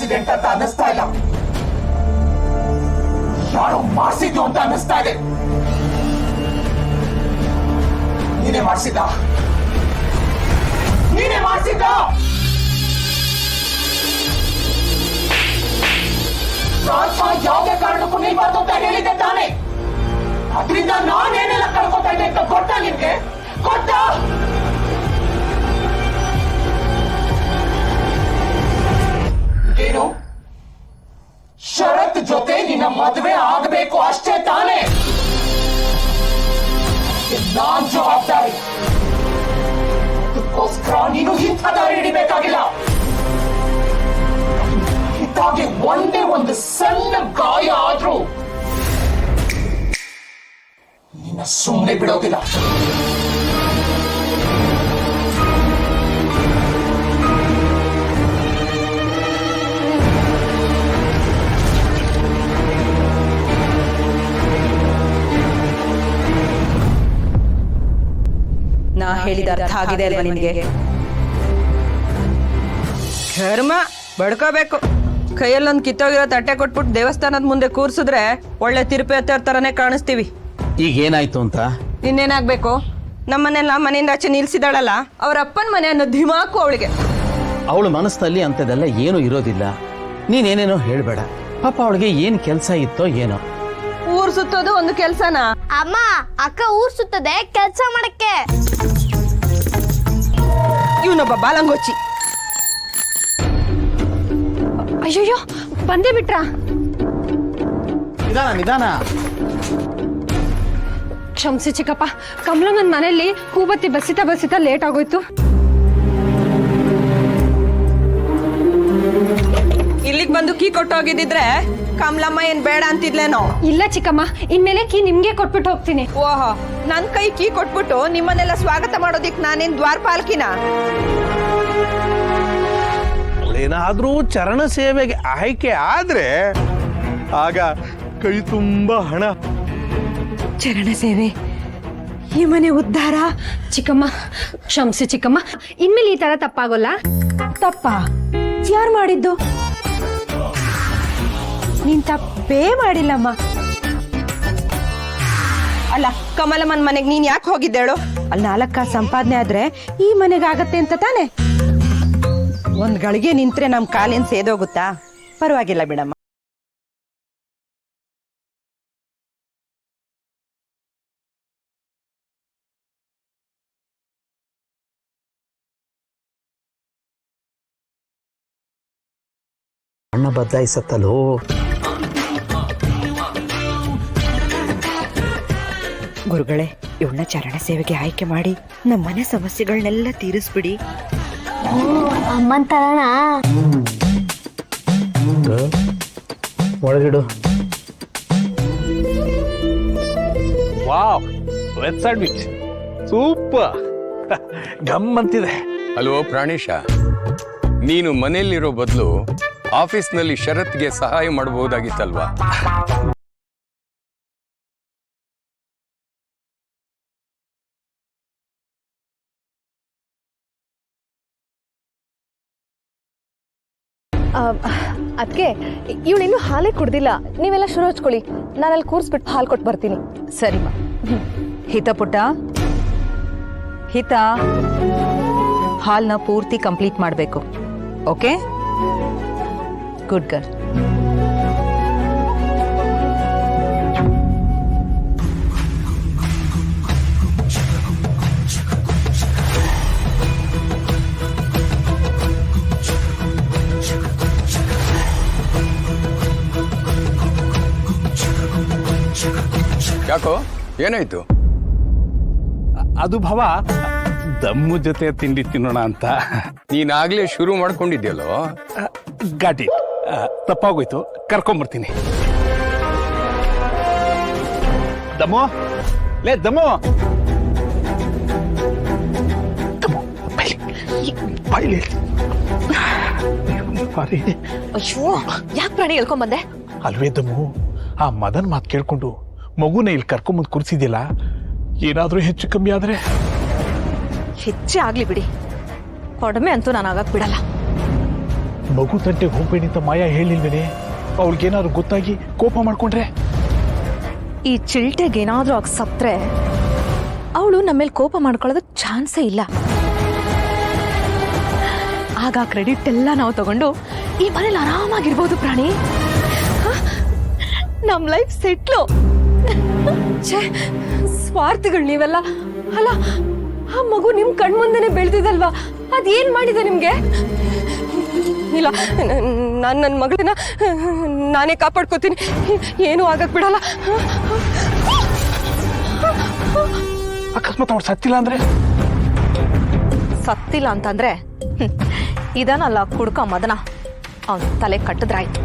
Accident ಅಂತ ಅನ್ನಿಸ್ತಾ ಇಲ್ಲ, ಯಾರೋ ಮಾಡಿಸಿದ್ದು ಅಂತ ಅನ್ನಿಸ್ತಾ ಇದೆ. ನೀನೇ ಮಾಡಿಸಿದ್ದ, ನೀನೇ ಮಾಡಿಸಿದ್ದ. ಯಾವುದೇ ಕಾರಣಕ್ಕೂ ನಿಲ್ಬಾರ್ದು ಅಂತ ಹೇಳಿದ್ದೆ ತಾನೆ. ಅದರಿಂದ ನಾನೇನೆಲ್ಲ ಕಳ್ಕೊತಾ ಇದ್ದೆ ಅಂತ ಗೊತ್ತಾ ನಿನ್ಗೆ? ಗೊತ್ತಾ? ಏನು ಶರತ್ ಜೊತೆ ನಿನ್ನ ಮದುವೆ ಆಗಬೇಕು ಅಷ್ಟೇ ತಾನೆ? ನಾನ್ ಜವಾಬ್ದಾರಿ. ಅದಕ್ಕೋಸ್ಕರ ನೀನು ಇಂಥ ದಾರಿ ಹಿಡಿಬೇಕಾಗಿಲ್ಲ. ಇದಾಗೆ ಒಂದೇ ಒಂದು ಸಣ್ಣ ಗಾಯ ಆದ್ರೂ ನಿನ್ನ ಸುಮ್ಮನೆ ಬಿಡೋದಿಲ್ಲ. ನಾ ಹೇಳಿದ ಅರ್ಥ ಆಗಿದೆ ಅಲ್ವಾ ನಿನ್ಗೆ? ಕರ್ಮ ಬಡ್ಕೋಬೇಕು. ಕೈಯಲ್ಲೊಂದು ಕಿತ್ತೋಗಿರೋ ತಟ್ಟೆ ಕೊಟ್ಬಿಟ್ಟು ದೇವಸ್ಥಾನದ ಮುಂದೆ ಕೂರ್ಸಿದ್ರೆ ಒಳ್ಳೆ ತಿರುಪೆ ಹತ್ತರ ತರನೇ ಕಾಣಿಸ್ತೀವಿ. ಈಗ ಏನಾಯ್ತು ಅಂತ? ಇನ್ನೇನಾಗ್ಬೇಕು? ನಮ್ಮನ್ನೆಲ್ಲ ಮನೆಯಿಂದ ಆಚೆ ನಿಲ್ಸಿದಾಳಲ್ಲ, ಅವ್ರ ಅಪ್ಪನ ಮನೆ ಅನ್ನೋ ಧಿಮಾಕು ಅವಳಿಗೆ. ಅವಳ ಮನಸ್ಸಲ್ಲಿ ಅಂಥದ್ದೆಲ್ಲ ಏನೂ ಇರೋದಿಲ್ಲ. ನೀನೇನೇನೋ ಹೇಳ್ಬೇಡ. ಪಾಪ ಅವಳಿಗೆ ಏನ್ ಕೆಲಸ ಇತ್ತೋ ಏನೋ. ಊರ್ ಸುತ್ತೋದು ಒಂದು ಕೆಲ್ಸನಾ? ಅಮ್ಮ, ಅಕ್ಕ ಊರ್ ಸುತ್ತದೆ ಕೆಲ್ಸ ಮಾಡಕ್ಕೆ. ಇವನೊಬ್ಬ ಬಾಲಂಗೋಚಿ. ಅಯ್ಯೋ, ಬಂದೇ ಬಿಟ್ರಾ? ನಿಧಾನ ನಿಧಾನ. ಕ್ಷಮಿಸಿ ಚಿಕ್ಕಪ್ಪ, ಕಮಲಮ್ಮನ ಮನೆಯಲ್ಲಿ ಹೂಬತ್ತಿ ಬಸಿತಾ ಲೇಟ್ ಆಗೋಯ್ತು. ಇಲ್ಲಿಗೆ ಬಂದು ಕೀ ಕೊಟ್ಟೋಗಿದ್ದಿದ್ರೆ ಕಮಲಮ್ಮ ಏನ್ ಬೇಡ ಅಂತಿದ್ಲೇನೋ? ಇಲ್ಲ ಚಿಕ್ಕಮ್ಮ, ಇನ್ಮೇಲೆ ಕೀ ನಿಮ್ಗೆ ಕೊಟ್ಬಿಟ್ಟು ಹೋಗ್ತೀನಿ. ಓಹೋ, ನನ್ ಕೈ ಕೀ ಕೊಟ್ಬಿಟ್ಟು ನಿಮ್ಮನ್ನೆಲ್ಲ ಸ್ವಾಗತ ಮಾಡೋದಿಕ್ ನಾನೇನ್ ದ್ವಾರಪಾಲಕಿನ? ಏನಾದ್ರೂ ಚರಣ ಸೇವೆಗೆ ಆಯ್ಕೆ ಆದ್ರೆ ಆಗ ಕೈ ತುಂಬಾ ಹಣ. ಚರಣ ಸೇವೆ, ಈ ಮನೆ ಉದ್ಧಾರ. ಚಿಕ್ಕಮ್ಮ ಕ್ಷಮಿಸಿ ಚಿಕ್ಕಮ್ಮ, ಇನ್ಮೇಲೆ ಈ ತರ ತಪ್ಪಾಗೋಲ್ಲ. ತಪ್ಪ ಯಾರು ಮಾಡಿದ್ದು? ನೀನ್ ತಪ್ಪೇ ಮಾಡಿಲ್ಲಮ್ಮ. ಅಲ್ಲ, ಕಮಲಮ್ಮನ್ ಮನೆಗ್ ನೀನ್ ಯಾಕೆ ಹೋಗಿದ್ದೇಳು? ಅಲ್ಲಿ 4 ಕಾಸು ಸಂಪಾದನೆ ಆದ್ರೆ ಈ ಮನೆಗೆ ಆಗತ್ತೆ ಅಂತ ತಾನೆ? ಒಂದ್ ಗಳಿಗೆ ನಿಂತ್ರೆ ನಮ್ ಕಾಲೇನ್ ಸೇದೋಗುತ್ತಾ? ಪರವಾಗಿಲ್ಲ ಬಿಡಮ್ಮ. ಅಣ್ಣ ಬದಲಾಯಿಸತ್ತಲ್ಲೋ. ಗುರುಗಳೇ, ಇವನ್ನ ಚರಣ ಸೇವೆಗೆ ಆಯ್ಕೆ ಮಾಡಿ ನಮ್ಮ ಮನೆ ಸಮಸ್ಯೆಗಳನ್ನೆಲ್ಲ ತೀರಿಸ್ಬಿಡಿ. ಅಮ್ಮನ್ ತರಣ ಒಳಗಿಡು. ವಾವ್, ವೆಜ್ ಸ್ಯಾಂಡ್ವಿಚ್ ಸೂಪರ್, ಗಮ್ ಅಂತಿದೆ. ಹಲೋ ಪ್ರಾಣೇಶ, ನೀನು ಮನೆಯಲ್ಲಿರೋ ಬದಲು ಆಫೀಸ್ನಲ್ಲಿ ಶರತ್ಗೆ ಸಹಾಯ ಮಾಡಬಹುದಾಗಿತ್ತಲ್ವಾ? ಅದಕ್ಕೆ ಇವಳಿನ್ನೂ ಹಾಲೇ ಕುಡ್ದಿಲ್ಲ. ನೀವೆಲ್ಲ ಶುರು ಹಚ್ಕೊಳ್ಳಿ, ನಾನಲ್ಲಿ ಕೂರಿಸ್ಬಿಟ್ಟು ಹಾಲು ಕೊಟ್ಟು ಬರ್ತೀನಿ. ಸರಿಮಾ. ಹಿತ ಪುಟ್ಟ, ಹಿತ ಹಾಲ್ನ ಪೂರ್ತಿ ಕಂಪ್ಲೀಟ್ ಮಾಡಬೇಕು. Okay, good girl. ಯಾಕೋ, ಏನಾಯ್ತು? ಅದು ಭವ, ದಮ್ಮು ಜೊತೆ ತಿಂಡಿ ತಿನ್ನೋಣ ಅಂತ. ನೀನಾಗ್ಲೇ ಶುರು ಮಾಡ್ಕೊಂಡಿದ್ಯಲ್ಲೋ. ಗಾಟಿ ತಪ್ಪಾಗೋಯ್ತು, ಕರ್ಕೊಂಬರ್ತೀನಿ. ದಮ್ಮು, ಲೇ ದಮ್ಮು, ಬಾಯ್ಲಿ. ಅಯ್ಯೋ, ಯಾಕೆ ಪ್ರಾಣಿ ಹೇಳ್ಕೊಂಬಂದೆ? ಅಲ್ವೇ ದಮ್ಮು, ಆ ಮದನ್ ಮಾತು ಕೇಳ್ಕೊಂಡು ಮಗುನ ಇಲ್ಲಿ ಕರ್ಕೊಂಬಂದು ಕೂರಿಸಿದ್ಯಲ್ಲ, ಏನಾದ್ರೂ ಹೆಚ್ಚು ಕಮ್ಮಿ ಆದ್ರೆ? ಹೆಚ್ಚೆ ಆಗ್ಲಿ ಬಿಡಿ, ಕಡಿಮೆ ಅಂತೂ ನಾನು ಆಗಕ್ ಬಿಡಲ್ಲ. ಮಗು ತಂಟೆಗೆ ಹೋಗ್ಬೇಡಿ ಅಂತ ಮಾಯಾ ಹೇಳಿಲ್ವೇನೆ? ಅವಳಿಗೇನಾದ್ರು ಗೊತ್ತಾಗಿ ಕೋಪ ಮಾಡ್ಕೊಂಡ್ರೆ? ಈ ಚಿಲ್ಟೆಗೆ ಏನಾದ್ರೂ ಆಗ ಸತ್ರೆ ಅವಳು ನಮ್ಮ ಮೇಲೆ ಕೋಪ ಮಾಡ್ಕೊಳ್ಳೋದಕ್ಕೆ ಚಾನ್ಸೇ ಇಲ್ಲ. ಆಗ ಕ್ರೆಡಿಟ್ ಎಲ್ಲ ನಾವು ತಗೊಂಡು ಈ ಮನೇಲಿ ಆರಾಮಾಗಿರ್ಬೋದು ಪ್ರಾಣಿ. ನಮ್ ಲೈಫ್ ಸೆಟ್ಲು. ಛೇ, ಸ್ವಾರ್ಥಿಗಳು ನೀವೆಲ್ಲ. ಅಲ್ಲ, ಆ ಮಗು ನಿಮ್ ಕಣ್ಮುಂದೆನೆ ಬೆಳೆದಿದಲ್ವಾ, ಅದೇನ್ ಮಾಡಿದೆ ನಿಮ್ಗೆ? ಇಲ್ಲ, ನಾನು ನನ್ನ ಮಗಳನ್ನ ನಾನೇ ಕಾಪಾಡ್ಕೋತೀನಿ, ಏನೂ ಆಗಕ್ ಬಿಡಲ್ಲ. ಅಕಸ್ಮಾತ್ ಅವ್ರು ಸತ್ತಿಲ್ಲ ಅಂದ್ರೆ? ಸತ್ತಿಲ್ಲ ಅಂತಂದ್ರೆ ಇದನ್ನಲ್ಲ ಕುಡ್ಕ ಮದನ ಅವನ್ ತಲೆ ಕಟ್ಟಿದ್ರಾಯ್ತು.